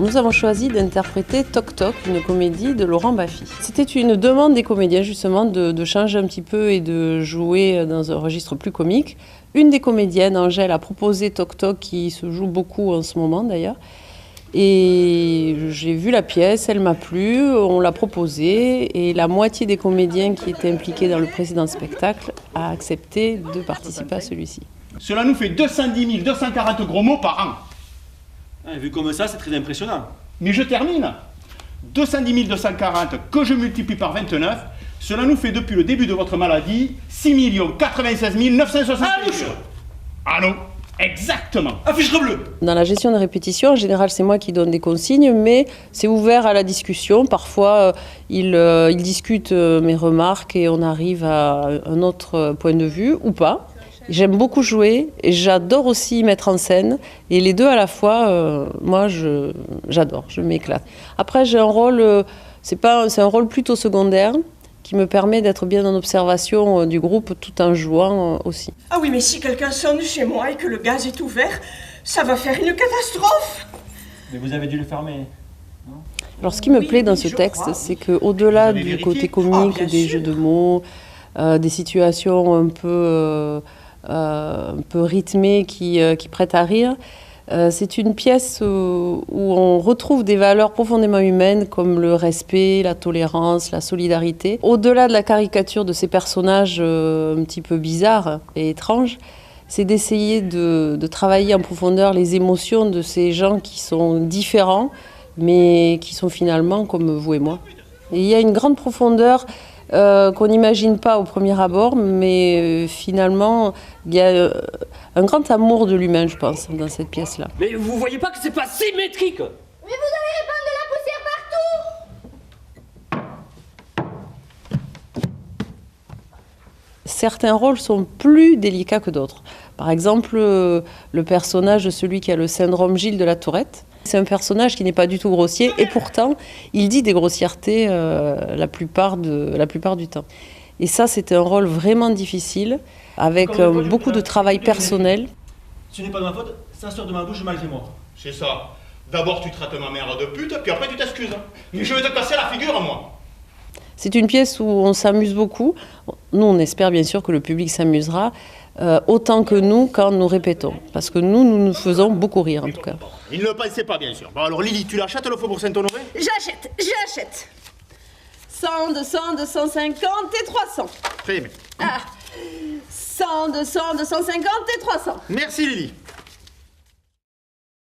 nous avons choisi d'interpréter Toc Toc, une comédie de Laurent Baffy. C'était une demande des comédiens justement de changer un petit peu et de jouer dans un registre plus comique. Une des comédiennes, Angèle, a proposé Toc Toc, qui se joue beaucoup en ce moment d'ailleurs. Et j'ai vu la pièce, elle m'a plu, on l'a proposée et la moitié des comédiens qui étaient impliqués dans le précédent spectacle a accepté de participer à celui-ci. Cela nous fait 210 240 gros mots par an. Vu comme ça, c'est très impressionnant. Mais je termine. 210 240 que je multiplie par 29, cela nous fait depuis le début de votre maladie 6 96 960. Ah non, exactement. Affiche bleue. Dans la gestion de répétition, en général, c'est moi qui donne des consignes, mais c'est ouvert à la discussion. Parfois, ils discutent mes remarques et on arrive à un autre point de vue ou pas. J'aime beaucoup jouer et j'adore aussi mettre en scène. Et les deux à la fois, moi, j'adore, je m'éclate. Après, j'ai un rôle, c'est un rôle plutôt secondaire qui me permet d'être bien en observation du groupe tout en jouant aussi. Ah oui, mais si quelqu'un sonne chez moi et que le gaz est ouvert, ça va faire une catastrophe. Mais vous avez dû le fermer. Non ? Alors, ce qui me plaît dans ce texte, c'est qu'au-delà du côté comique, des jeux de mots, des situations un peu rythmées qui prêtent à rire, c'est une pièce où on retrouve des valeurs profondément humaines comme le respect, la tolérance, la solidarité. Au-delà de la caricature de ces personnages un petit peu bizarres et étranges, c'est d'essayer de travailler en profondeur les émotions de ces gens qui sont différents, mais qui sont finalement comme vous et moi. Et il y a une grande profondeur qu'on n'imagine pas au premier abord, mais finalement, il y a un grand amour de l'humain, je pense, dans cette pièce-là. Mais vous voyez pas que c'est pas symétrique? Mais vous allez répandre de la poussière partout! Certains rôles sont plus délicats que d'autres. Par exemple, le personnage de celui qui a le syndrome Gilles de la Tourette. C'est un personnage qui n'est pas du tout grossier et pourtant, il dit des grossièretés la plupart du temps. Et ça, c'était un rôle vraiment difficile, avec beaucoup de travail personnel. Ce n'est pas de ma faute, ça sort de ma bouche malgré moi. C'est ça. D'abord tu traites ma mère de pute, puis après tu t'excuses. Mais je vais te casser la figure, moi. C'est une pièce où on s'amuse beaucoup. Nous, on espère bien sûr que le public s'amusera autant que nous quand nous répétons. Parce que nous faisons beaucoup rire en tout cas. Il ne le pensait pas, bien sûr. Bon alors Lily, tu l'achètes le Faubourg Saint-Honoré? J'achète. 100, 200, 250 et 300. Très bien. 100, 200, 250 et 300. Merci Lily.